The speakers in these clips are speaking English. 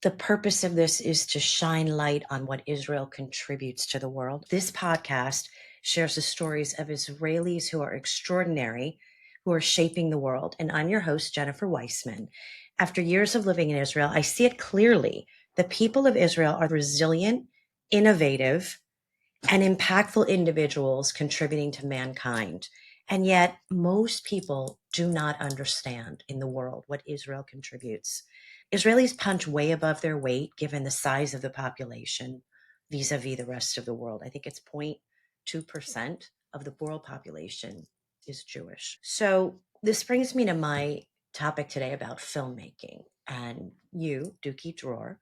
The purpose of this is to shine light on what Israel contributes to the world. This podcast shares the stories of Israelis who are extraordinary, who are shaping the world. And I'm your host, Jennifer Weissmann. After years of living in Israel, I see it clearly. The people of Israel are resilient, innovative, and impactful individuals contributing to mankind. And yet, most people do not understand in the world what Israel contributes. Israelis punch way above their weight given the size of the population vis-a-vis the rest of the world. I think it's 0.2% of the world population is Jewish. So this brings me to my topic today about filmmaking and you, Duki Dror,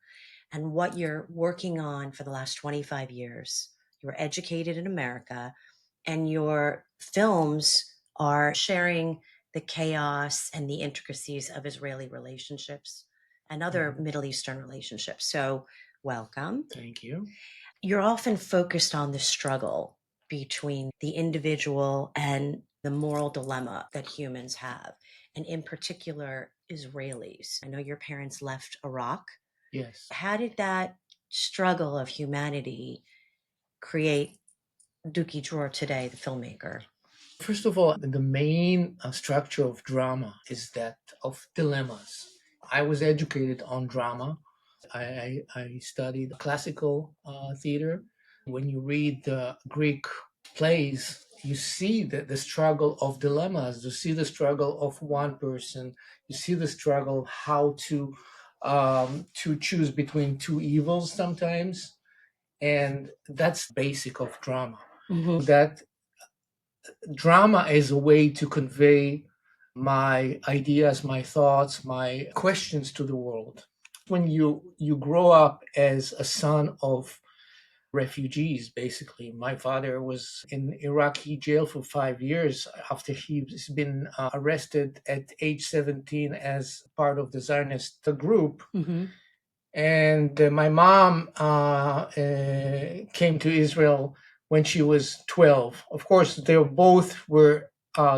and what you're working on for the last 25 years. You were educated in America, and your films are sharing the chaos and the intricacies of Israeli relationships and other Middle Eastern relationships. So, welcome. Thank you. You're often focused on the struggle between the individual and the moral dilemma that humans have, and in particular, Israelis. I know your parents left Iraq. Yes. How did that struggle of humanity create Duki Dror today, the filmmaker? First of all, the main structure of drama is that of dilemmas. I was educated on drama. I studied classical theater. When you read the Greek plays, you see the struggle of dilemmas. You see the struggle of one person. You see the struggle how to choose between two evils sometimes, and that's basic of drama. Mm-hmm. That drama is a way to convey my ideas, my thoughts, my questions to the world. When you grow up as a son of refugees, basically, my father was in Iraqi jail for 5 years after he's been arrested at age 17 as part of the Zionist group. Mm-hmm. And my mom came to Israel when she was 12. Of course, they both were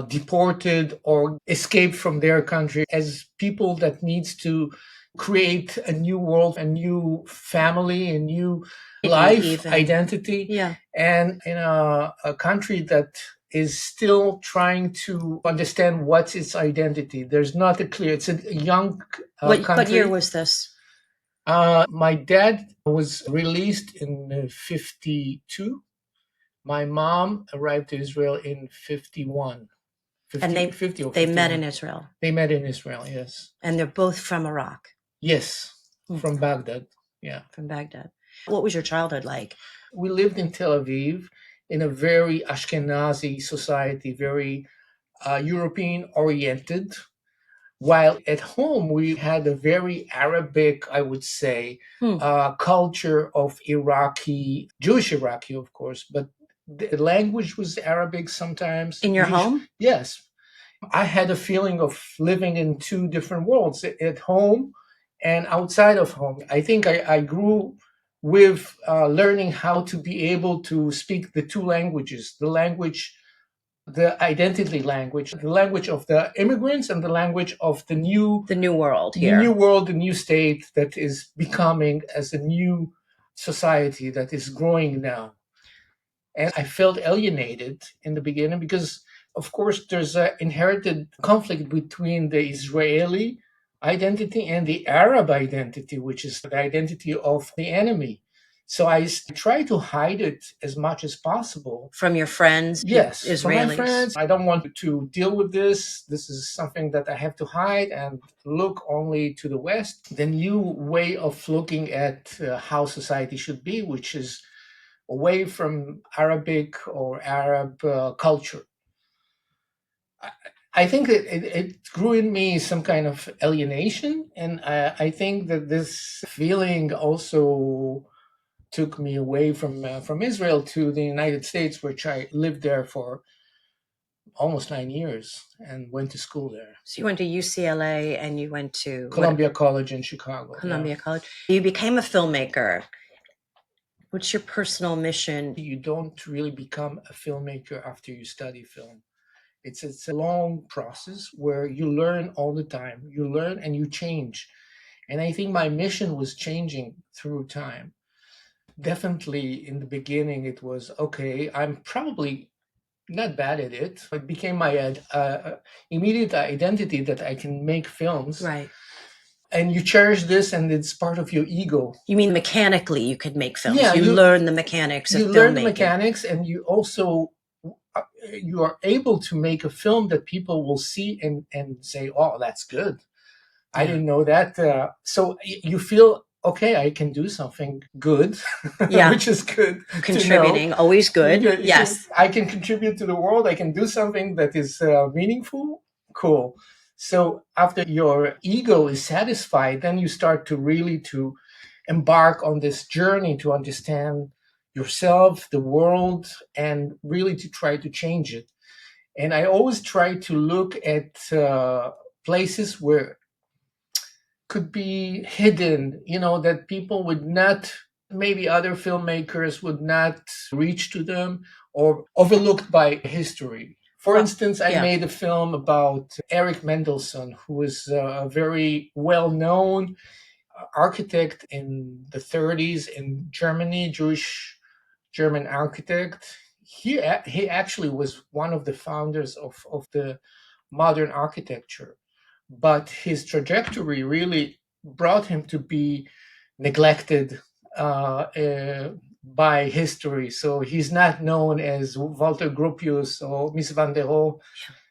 deported or escaped from their country as people that needs to create a new world, a new family, a new life Even. identity. Yeah. And in a country that is still trying to understand what's its identity. There's not a clear, it's a young country. What year was this? My dad was released in 52. My mom arrived to Israel in 51. 50, And they 50 or they 51. met in Israel. They met in Israel, yes. And they're both from Iraq. Yes, from Baghdad. Yeah. From Baghdad. What was your childhood like? We lived in Tel Aviv in a very Ashkenazi society, very European oriented. While at home, we had a very Arabic, I would say, culture of Iraqi, Jewish Iraqi, of course, but the language was Arabic sometimes. In your home? Yes. I had a feeling of living in two different worlds, at home and outside of home. I think I grew with learning how to be able to speak the two languages, the identity language, the language of the immigrants and the language of the new world here. The new world, the new state that is becoming as a new society that is growing now. And I felt alienated in the beginning because, of course, there's an inherited conflict between the Israeli identity and the Arab identity, which is the identity of the enemy. So I try to hide it as much as possible. From your friends? Yes, Israelis. from my friends. I don't want to deal with this. This is something that I have to hide and look only to the West. The new way of looking at how society should be, which is away from Arabic or Arab culture. I think it grew in me some kind of alienation. And I think that this feeling also took me away from Israel to the United States, which I lived there for almost 9 years and went to school there. So you went to UCLA and you went to Columbia College in Chicago. Columbia College. You became a filmmaker. What's your personal mission? You don't really become a filmmaker after you study film. It's a long process where you learn all the time. You learn and you change. And I think my mission was changing through time. Definitely in the beginning, it was okay, I'm probably not bad at it. It became my immediate identity that I can make films. Right. And you cherish this, and it's part of your ego. You mean mechanically you could make films? Yeah, you learn the mechanics of you learn the filmmaking. mechanics, and you also you are able to make a film that people will see and say, "Oh, that's good. I didn't know that." So you feel okay. I can do something good, Yeah. which is good. Contributing, always good. Yes. I can contribute to the world. I can do something that is meaningful. Cool. So after your ego is satisfied, then you start to really to embark on this journey to understand yourself, the world, and really to try to change it. And I always try to look at places where could be hidden, that people would not, maybe other filmmakers would not reach to them, or overlooked by history. For instance, I made a film about Eric Mendelssohn, who was a very well-known architect in the 30s in Germany, Jewish German architect. He actually was one of the founders of the modern architecture, but his trajectory really brought him to be neglected by history. So he's not known as Walter Gropius or Mies van der Rohe.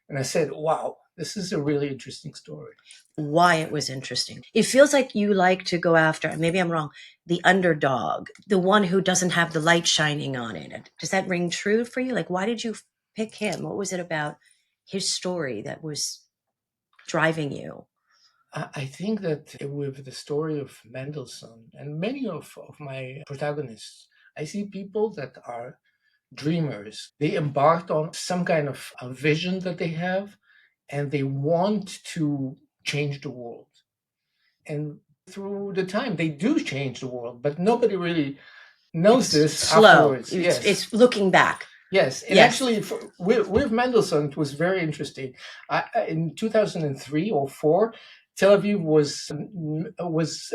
And I said, wow, this is a really interesting story. Why it was interesting. It feels like you like to go after, maybe I'm wrong, the underdog, the one who doesn't have the light shining on it. Does that ring true for you? Like, why did you pick him? What was it about his story that was driving you? I think that with the story of Mendelssohn and many of my protagonists, I see people that are dreamers. They embarked on some kind of a vision that they have, and they want to change the world. And through the time, they do change the world, but nobody really knows this slow. afterwards. Yes. It's looking back. Yes, and actually, with Mendelssohn, it was very interesting. In 2003 or four, Tel Aviv was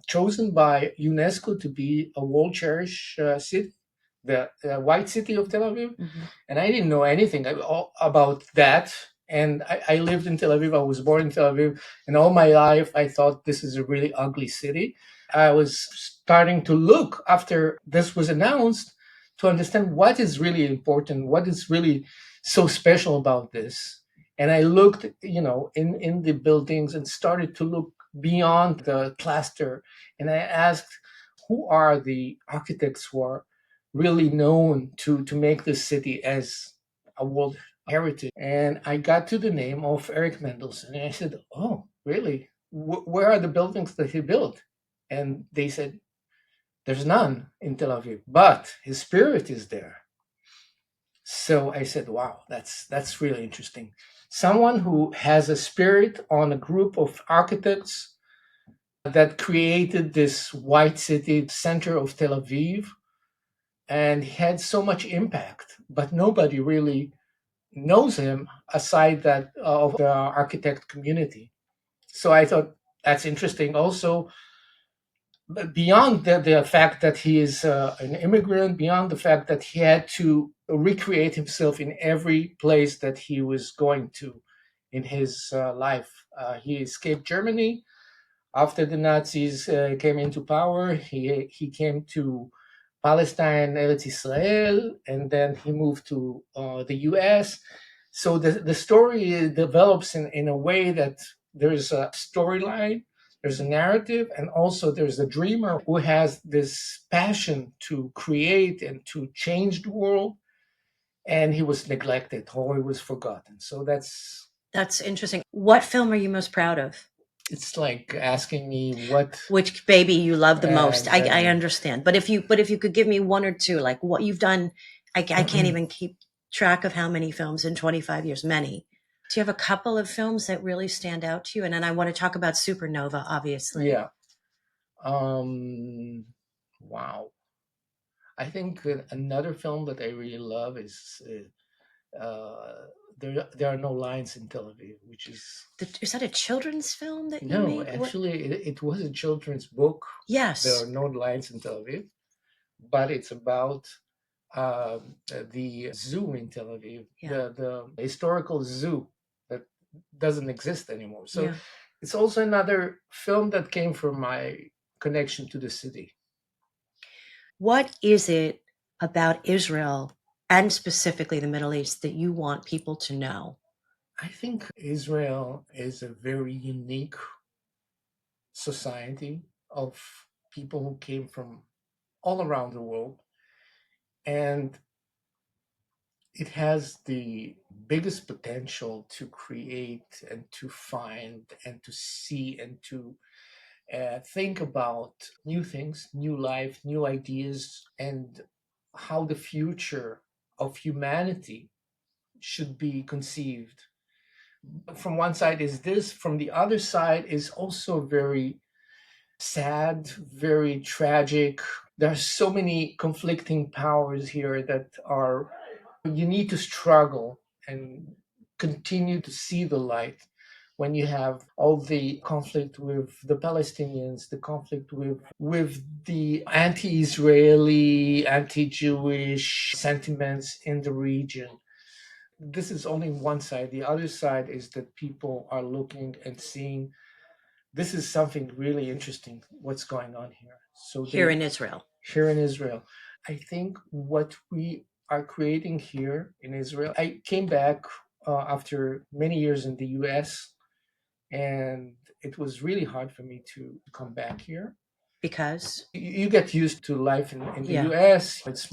chosen by UNESCO to be a World Cherish City, the White City of Tel Aviv, and I didn't know anything about that. And I lived in Tel Aviv. I was born in Tel Aviv, and all my life I thought this is a really ugly city. I was starting to look after this was announced to understand what is really important, what is really so special about this. And I looked, in the buildings and started to look beyond the plaster. And I asked, who are the architects who are really known to make this city as a world heritage? And I got to the name of Eric Mendelssohn. And I said, oh, really? Where are the buildings that he built? And they said, there's none in Tel Aviv, but his spirit is there. So I said, wow, that's really interesting. Someone who has a spirit on a group of architects that created this white city center of Tel Aviv and had so much impact, but nobody really knows him aside that of the architect community. So I thought that's interesting. Also, beyond the fact that he is an immigrant, beyond the fact that he had to recreate himself in every place that he was going to in his life. He escaped Germany after the Nazis came into power. He came to Palestine, Eretz Israel, and then he moved to the US. So the story develops in a way that there's a storyline, there's a narrative, and also there's a dreamer who has this passion to create and to change the world. And he was neglected or he was forgotten. So that's interesting. What film are you most proud of? It's like asking me which baby you love the most. Exactly. I understand. But if you could give me one or two, like what you've done, I can't even keep track of how many films in 25 years, many. Do you have a couple of films that really stand out to you? And then I want to talk about Supernova, obviously. Yeah. Wow. I think that another film that I really love is There are no lines in Tel Aviv, which is Is that a children's film that you no, made? actually, it was a children's book. Yes. There are no lines in Tel Aviv, but it's about the zoo in Tel Aviv, the historical zoo that doesn't exist anymore. So it's also another film that came from my connection to the city. What is it about Israel and specifically the Middle East that you want people to know? I think Israel is a very unique society of people who came from all around the world, and it has the biggest potential to create and to find and to see and to think about new things, new life, new ideas, and how the future of humanity should be conceived. From one side is this, from the other side is also very sad, very tragic. There are so many conflicting powers here that are, you need to struggle and continue to see the light when you have all the conflict with the Palestinians, the conflict with the anti-Israeli, anti-Jewish sentiments in the region. This is only one side. The other side is that people are looking and seeing this is something really interesting, what's going on here. So here in Israel. Here in Israel. I think what we are creating here in Israel, I came back after many years in the US, and it was really hard for me to come back here. Because? You get used to life in the US. It's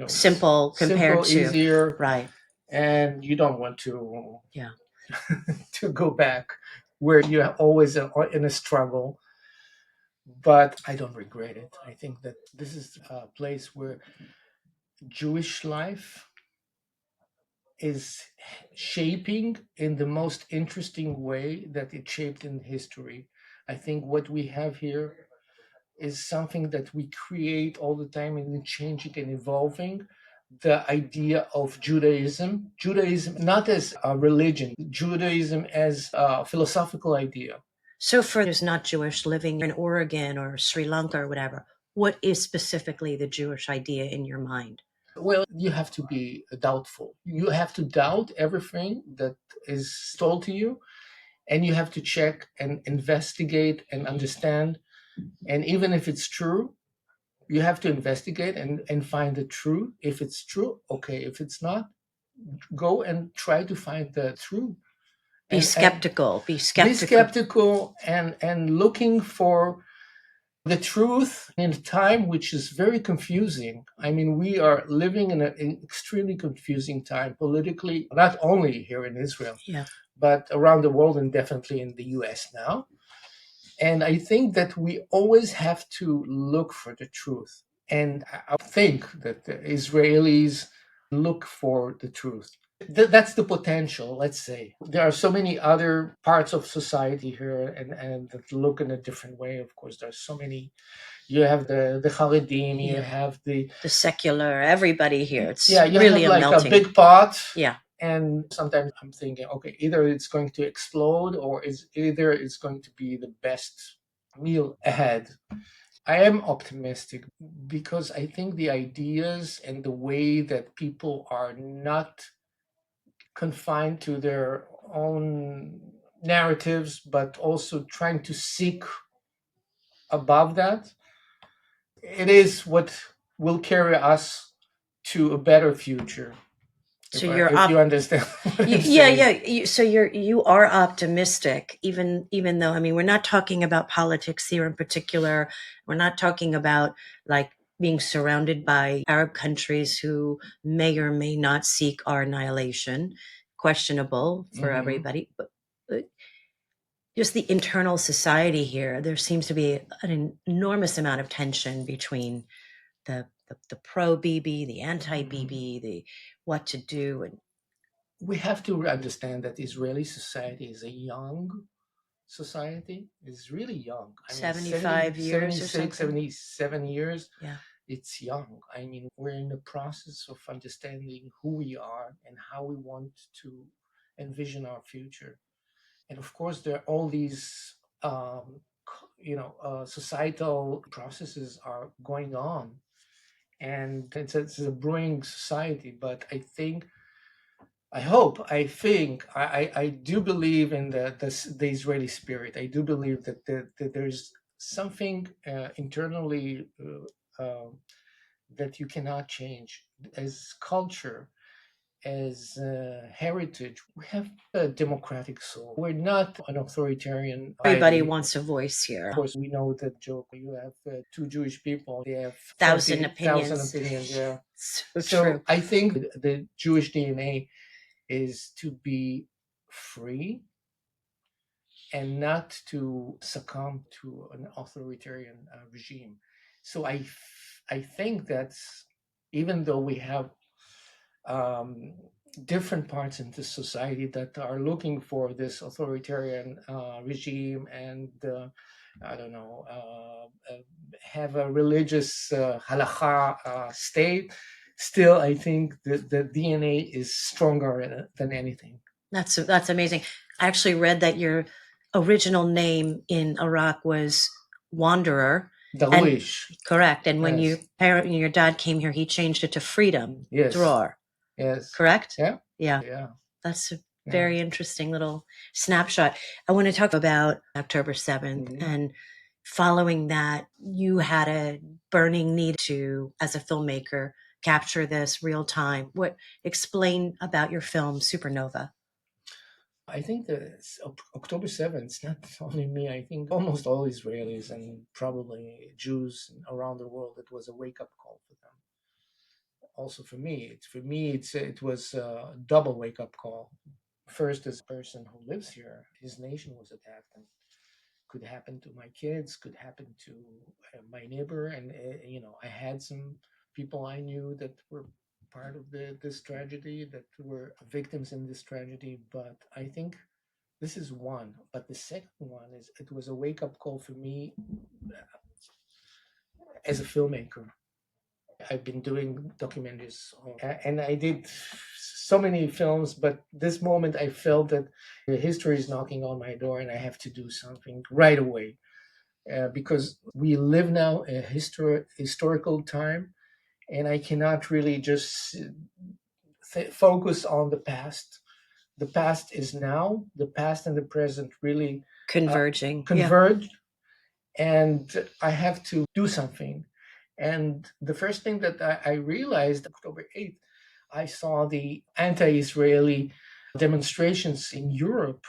simple compared to easier. Right. And you don't want to to go back where you're always in a struggle. But I don't regret it. I think that this is a place where Jewish life is shaping in the most interesting way that it shaped in history. I think what we have here is something that we create all the time and changing and evolving. The idea of Judaism not as a religion, Judaism as a philosophical idea. So for those not Jewish living in Oregon or Sri Lanka or whatever, what is specifically the Jewish idea in your mind? Well, you have to be doubtful. You have to doubt everything that is told to you, and you have to check and investigate and understand. And even if it's true, you have to investigate and find the truth. If it's true, okay. If it's not, go and try to find the truth. Be skeptical. Be skeptical and looking for the truth in a time which is very confusing. I mean, we are living in an extremely confusing time politically, not only here in Israel, but around the world, and definitely in the US now. And I think that we always have to look for the truth. And I think that the Israelis look for the truth. That's the potential, let's say. There are so many other parts of society here and that look in a different way. Of course, there's so many. You have the Haredim, you have the secular, everybody here. It's you really have like melting. a big pot. Yeah. And sometimes I'm thinking, okay, either it's going to explode or either it's going to be the best meal ahead. I am optimistic because I think the ideas and the way that people are not confined to their own narratives, but also trying to seek above that, it is what will carry us to a better future. So if you understand what I'm saying. So you are optimistic, even though, I mean, we're not talking about politics here in particular. We're not talking about like being surrounded by Arab countries who may or may not seek our annihilation. Questionable for everybody, but just the internal society here. There seems to be an enormous amount of tension between the pro-Bibi, the anti-Bibi, the what to do. And we have to understand that Israeli society is a young society. It's really young. I mean, 75 years 76, 77 years. Yeah. it's young. I mean, we're in the process of understanding who we are and how we want to envision our future. And of course, there are all these, societal processes are going on, and it's a brewing society. But I think, I do believe in the Israeli spirit. I do believe that there's something internally that you cannot change as culture, as heritage. We have a democratic soul. We're not an authoritarian. Everybody Of wants a voice here. course, we know that joke. You have two Jewish people. They have Thousand 20,000 opinions. opinions. Yeah. So true. I think the Jewish DNA is to be free and not to succumb to an authoritarian regime. So I think that's, even though we have um, different parts in this society that are looking for this authoritarian regime and I don't know, have a religious halakha state. Still, I think the DNA is stronger than anything. That's amazing. I actually read that your original name in Iraq was Wanderer. Darwish. Correct. And when Yes. your dad came here, he changed it to Freedom Yes. Dror. Yes. Correct? Yeah. Yeah. Yeah. That's a very interesting little snapshot. I want to talk about October 7th. Mhm. And following that, you had a burning need to, as a filmmaker, capture this real time. Explain about your film Supernova. I think that October 7th, it's not only me. I think almost all Israelis and probably Jews around the world, it was a wake-up call for them. Also for me, it was a double wake-up call. First, as a person who lives here, his nation was attacked, and could happen to my kids, could happen to my neighbor, and I had some people I knew that were part of this tragedy, that were victims in this tragedy. But I think this is one. But the second one is, it was a wake-up call for me as a filmmaker. I've been doing documentaries, and I did so many films, but this moment I felt that history is knocking on my door and I have to do something right away. Because we live now a historical time, and I cannot really just focus on the past. The past is now. The past and the present really converge, and I have to do something. And the first thing that I realized, October 8th, I saw the anti-Israeli demonstrations in Europe,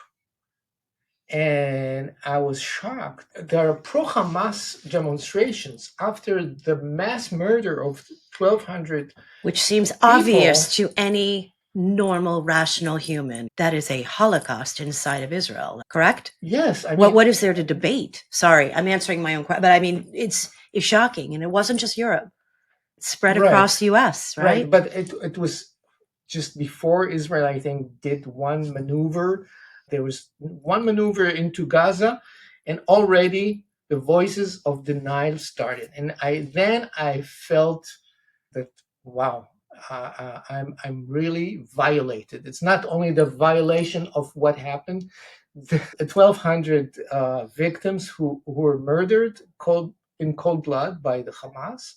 and I was shocked. There are pro-Hamas demonstrations after the mass murder of 1,200, which seems obvious to any normal, rational human. That is a Holocaust inside of Israel, correct? Yes. What is there to debate? Sorry, I'm answering my own question, but I mean, it's shocking, and it wasn't just Europe. It spread across the U.S., right? Right, but it was just before Israel, I think, did one maneuver. There was one maneuver into Gaza, and already the voices of denial started. And I felt that, wow, I'm really violated. It's not only the violation of what happened, the 1,200 victims who were murdered in cold blood by the Hamas,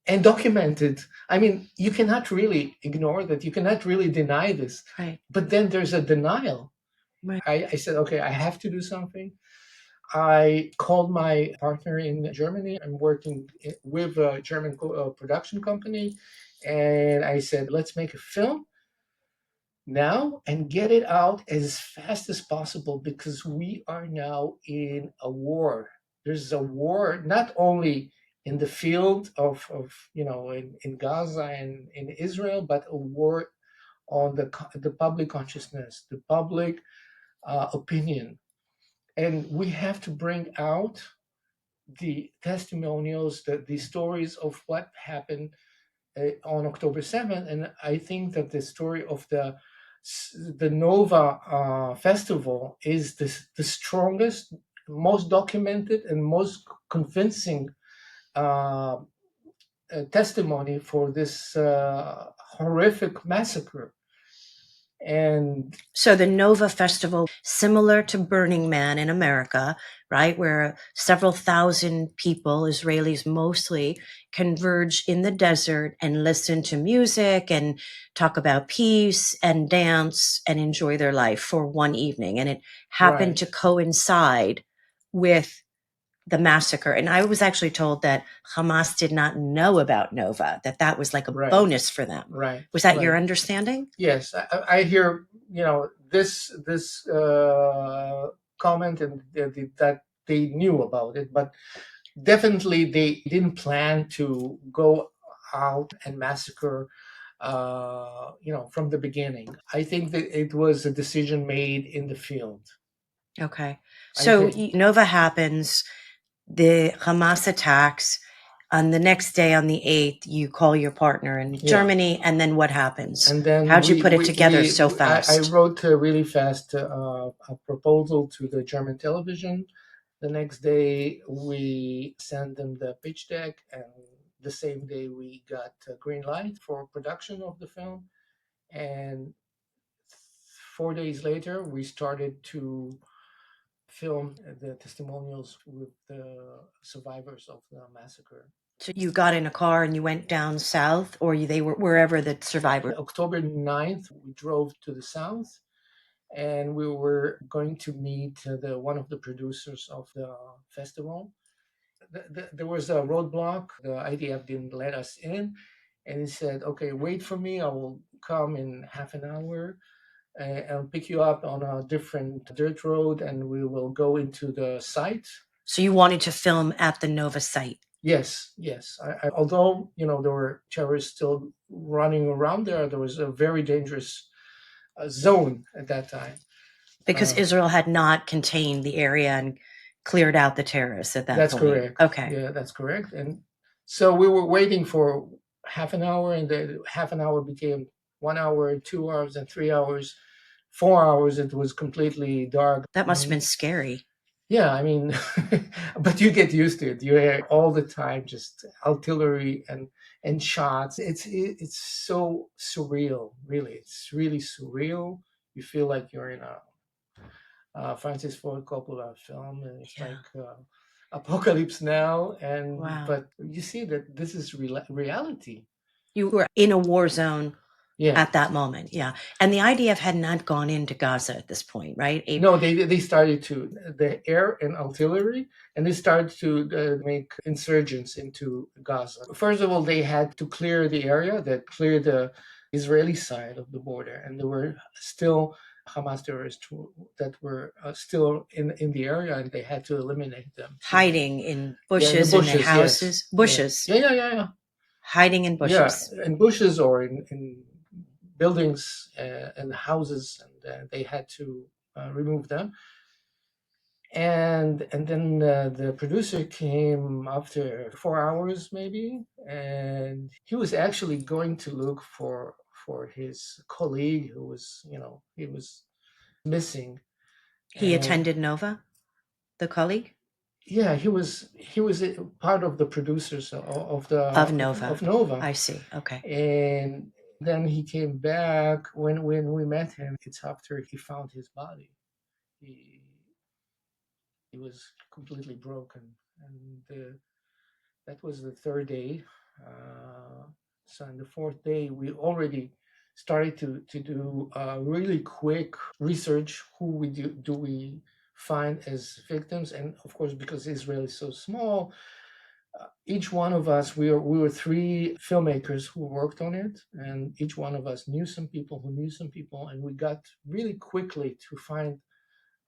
and documented. I mean, you cannot really ignore that. You cannot really deny this. Right. But then there's a denial. Right. I said, okay, I have to do something. I called my partner in Germany. I'm working with a German production company. And I said, let's make a film now and get it out as fast as possible, because we are now in a war. There's a war, not only in the field of in Gaza and in Israel, but a war on the public consciousness, the public opinion. And we have to bring out the testimonials, the stories of what happened on October 7th. And I think that the story of the Nova festival is the strongest, most documented, and most convincing testimony for this horrific massacre. And so the Nova Festival, similar to Burning Man in America, right, where several thousand people, Israelis mostly, converge in the desert and listen to music and talk about peace and dance and enjoy their life for one evening. And it happened right, to coincide with the massacre. And I was actually told that Hamas did not know about Nova, that that was like a right, bonus for them. right, Was that right. your understanding? Yes, I hear, this comment, and that they knew about it, but definitely they didn't plan to go out and massacre, from the beginning. I think that it was a decision made in the field. Okay. I So think. Nova happens, the Hamas attacks. On the next day, on the 8th, you call your partner in Yeah. Germany, and then what happens? And then How'd you put it together so I fast? wrote really fast a proposal to the German television. The next day, we sent them the pitch deck, and the same day, we got a green light for production of the film. And 4 days later, we started to film the testimonials with the survivors of the massacre. So you got in a car and you went down south, or they were wherever the survivors. October 9th, we drove to the south, and we were going to meet one of the producers of the festival. There was a roadblock. The IDF didn't let us in, and he said, "Okay, wait for me. I will come in half an hour. I'll pick you up on a different dirt road, and we will go into the site." So you wanted to film at the Nova site. Yes, yes. Although there were terrorists still running around there, there was a very dangerous zone at that time. Because Israel had not contained the area and cleared out the terrorists at that That's point. correct. Okay. Yeah, that's correct. And so we were waiting for half an hour, and the half an hour became 1 hour, 2 hours, and 3 hours. 4 hours, it was completely dark. That must have been scary. Yeah, I mean, but you get used to it. You hear all the time just artillery and shots. It's so surreal, really. It's really surreal. You feel like you're in a Francis Ford Coppola film, and it's like Apocalypse Now. And Wow. but you see that this is reality. You were in a war zone Yeah. at that moment. Yeah. And the IDF had not gone into Gaza at this point, right? No, they started to the air and artillery, and they started to make insurgents into Gaza. First of all, they had to clear the area, that clear the Israeli side of the border, and there were still Hamas terrorists that were still in the area, and they had to eliminate them. Hiding in bushes, yeah, in the bushes, in the houses. yes. Bushes. Yeah. Hiding in bushes. Yeah, in bushes or in buildings and houses, and they had to remove them. And then the producer came after 4 hours maybe, and he was actually going to look for his colleague who was he was missing. He And attended Nova, the colleague? yeah, he was part of the producers Of Nova. of Nova. I see. Okay. And then he came back. When we met him, it's after he found his body. He was completely broken, and that was the third day. So on the fourth day, we already started to do really quick research. Who do we find as victims? And of course, because Israel is so small, each one of us, we were three filmmakers who worked on it, and each one of us knew some people who knew some people, and we got really quickly to find.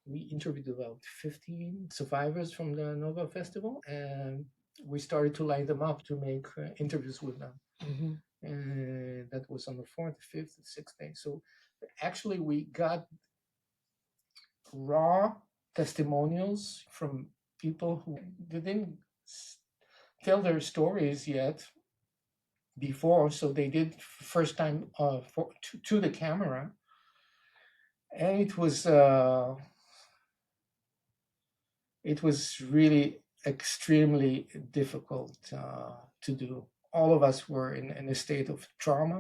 We interviewed about 15 survivors from the Nova Festival, and we started to line them up to make interviews with them. Mm-hmm. And that was on the 4th, 5th, 6th day. So actually, we got raw testimonials from people who didn't tell their stories yet before, so they did first time to the camera, and it was really extremely difficult to do. all of us were in a state of trauma.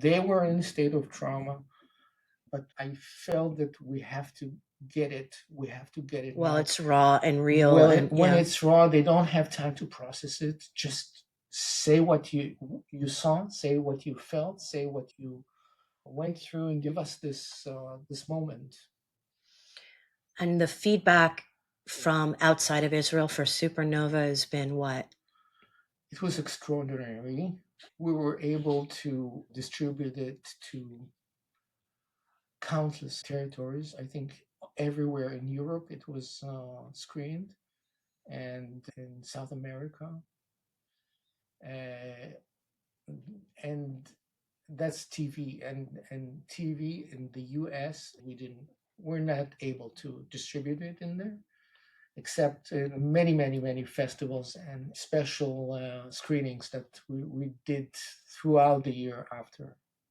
They were in a state of trauma, but I felt that we have to get it. We have to get it Well, now. it's raw and real, Well, and when yeah. it's raw, they don't have time to process it. Just say what you saw, say what you felt, say what you went through, and give us this moment. And the feedback from outside of Israel for Supernova has been what? It was extraordinary. We were able to distribute it to countless territories. I think everywhere in Europe it was screened, and in South America, uh, and that's TV. And TV in the U.S. we're not able to distribute it in there, except in many, many, many festivals and special screenings that we did throughout the year after.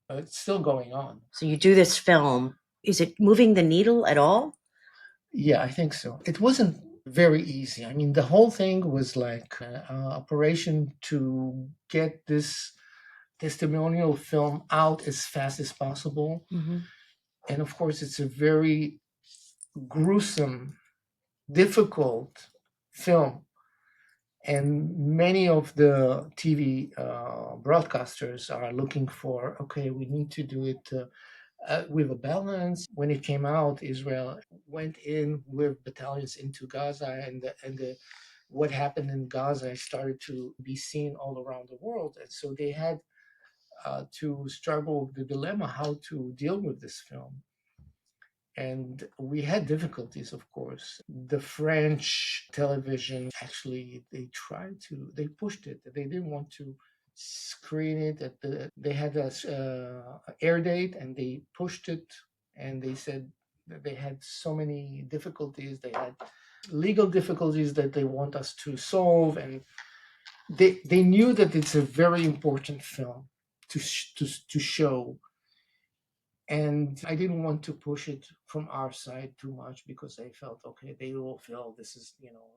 It's still going on. So you do this film. Is it moving the needle at all? Yeah, I think so. It wasn't very easy. I mean, the whole thing was like an operation to get this testimonial film out as fast as possible. Mm-hmm. And of course, it's a very gruesome, difficult film. And many of the TV broadcasters are looking for, okay, we need to do it with a balance. When it came out, Israel went in with battalions into Gaza, and what happened in Gaza started to be seen all around the world. And so they had to struggle with the dilemma how to deal with this film. And we had difficulties, of course. The French television actually they pushed it. They didn't want to screen it they had a air date, and they pushed it, and they said that they had so many difficulties. They had legal difficulties that they want us to solve, and they knew that it's a very important film to show. And I didn't want to push it from our side too much, because I felt, okay, they will feel this is,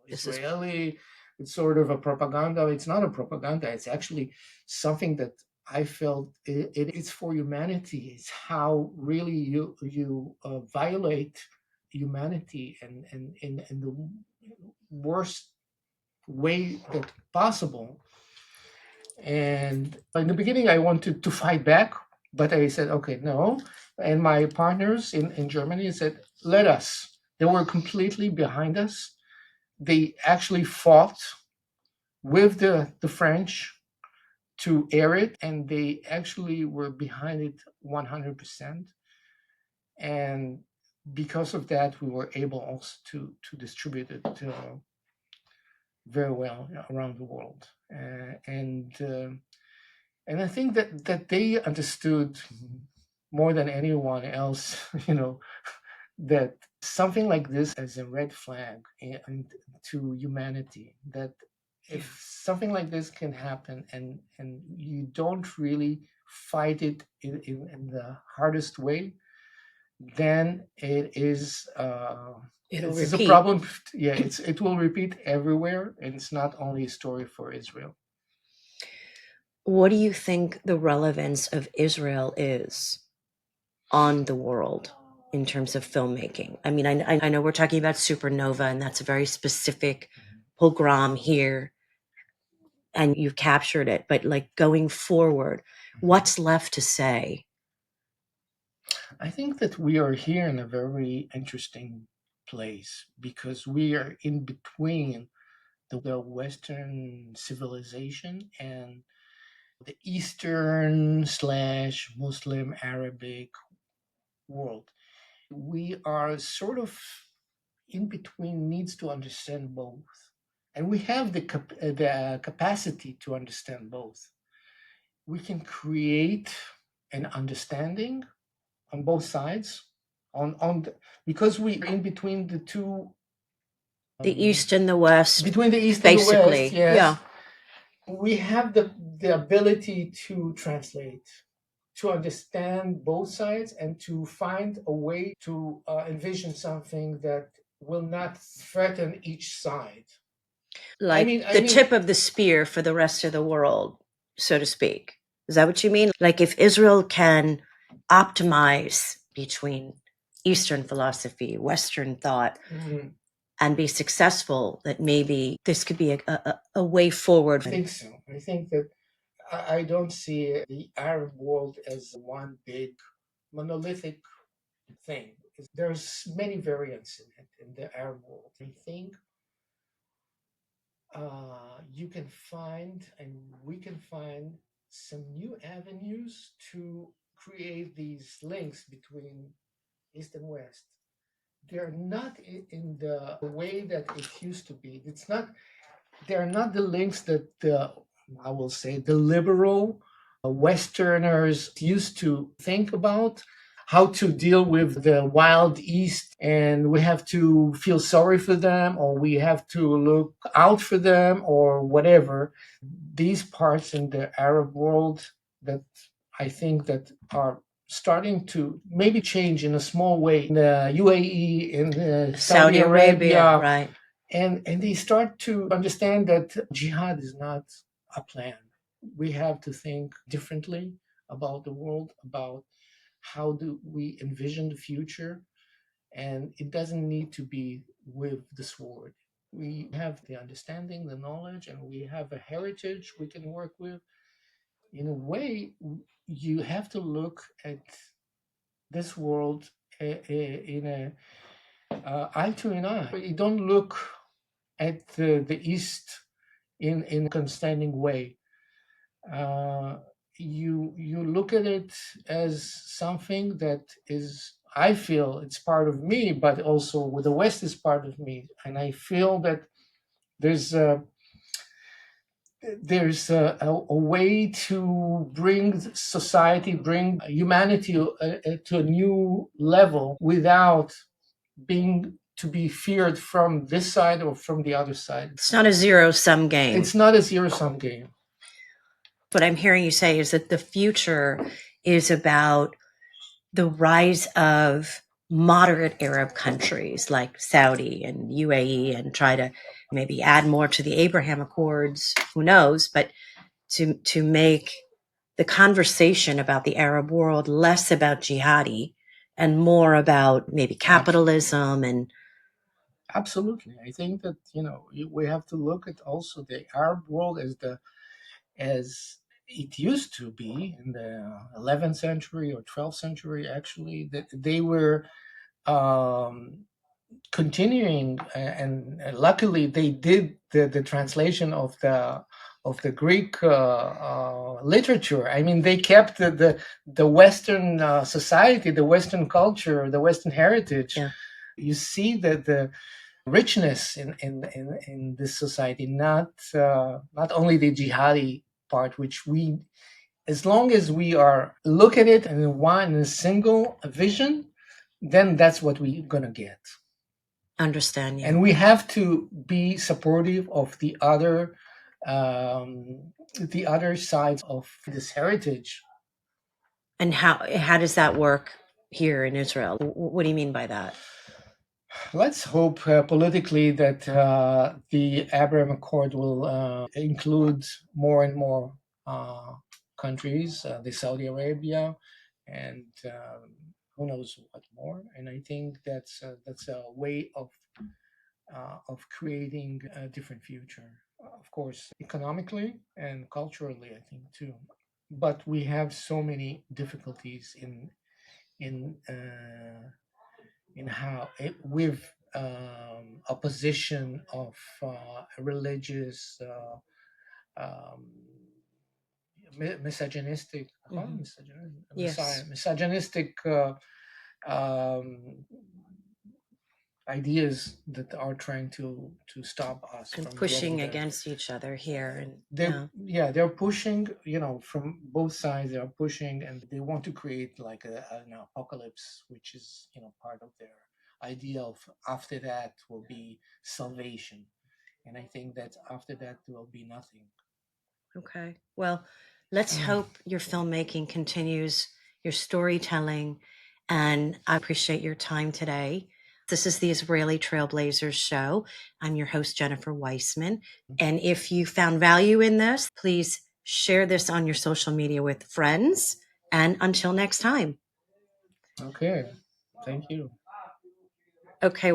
Israeli. It's sort of a propaganda. It's not a propaganda. It's actually something that I felt it's for humanity. It's how really you violate humanity, and in the worst way that possible. And in the beginning, I wanted to fight back, but I said, okay, no. And my partners in Germany said, let us. They were completely behind us. They actually fought with the French to air it, and they actually were behind it 100%. And because of that, we were able also to distribute it very well around the world. And I think that they understood more than anyone else, that something like this is a red flag and to humanity. That if something like this can happen, and you don't really fight it in the hardest way, then it is It'll it's a repeat. problem. Yeah, it will repeat everywhere, and it's not only a story for Israel. What do you think the relevance of Israel is on the world in terms of filmmaking? I mean, I know we're talking about Supernova, and that's a very specific program here, and you've captured it. But like going forward, what's left to say? I think that we are here in a very interesting place, because we are in between the Western civilization and the Eastern slash Muslim Arabic world. We are sort of in between, needs to understand both. And we have the capacity to understand both. We can create an understanding on both sides, because we're in between the two, The East and the West, between the East and the basically. West. Yes, Yeah. we have the ability to translate, to understand both sides, and to find a way to envision something that will not threaten each side. Like the tip of the spear for the rest of the world, so to speak. Is that what you mean? Like if Israel can optimize between Eastern philosophy, Western thought, and be successful, that maybe this could be a way forward. I think so. I think that I don't see the Arab world as one big monolithic thing. There's many variants in it in the Arab world. I think you can find, and we can find, some new avenues to create these links between East and West. They're not in the way that it used to be. They're not the links that I will say the liberal Westerners used to think about, how to deal with the wild East, and we have to feel sorry for them, or we have to look out for them, or whatever. These parts in the Arab world that I think that are starting to maybe change in a small way in the UAE, in Saudi Arabia, right? and they start to understand that jihad is not a plan. We have to think differently about the world, about how do we envision the future, and it doesn't need to be with the sword. We have the understanding, the knowledge, and we have a heritage we can work with. In a way, you have to look at this world in a eye to an eye. You don't look at the East in a constanding way. You look at it as something that is, I feel it's part of me, but also with the West is part of me, and I feel that there's a a way to bring society, bring humanity to a new level without being to be feared from this side or from the other side. It's not a zero-sum game. It's not a zero-sum game. What I'm hearing you say is that the future is about the rise of moderate Arab countries like Saudi and UAE, and try to maybe add more to the Abraham Accords, who knows, but to make the conversation about the Arab world less about jihadi and more about maybe capitalism. And absolutely, I think that we have to look at also the Arab world as it used to be in the 11th century or 12th century. Actually, that they were continuing, and luckily they did the translation of the Greek literature. I mean, they kept the Western society, the Western culture, the Western heritage. Yeah. You see that the richness in this society, not only the jihadi part, which we, as long as we are look at it in a single vision, then that's what we're gonna get. Understand you. And we have to be supportive of the other sides of this heritage. And how does that work here in Israel? What do you mean by that? Let's hope politically that the Abraham Accord will include more and more countries, the Saudi Arabia, and who knows what more. And I think that's a way of creating a different future. Of course, economically and culturally, I think too. But we have so many difficulties in how with opposition of religious, misogynistic, Yes. misogynistic ideas that are trying to stop us And from pushing against each other here. And they're pushing, from both sides. They're pushing, and they want to create like an apocalypse, which is part of their idea of after that will be salvation. And I think that after that there will be nothing. Okay. Well, let's hope your filmmaking continues, your storytelling, and I appreciate your time today. This is the Israeli Trailblazers show. I'm your host, Jennifer Weissmann. And if you found value in this, please Share this on your social media with friends. And until next time. Okay. Thank you. Okay.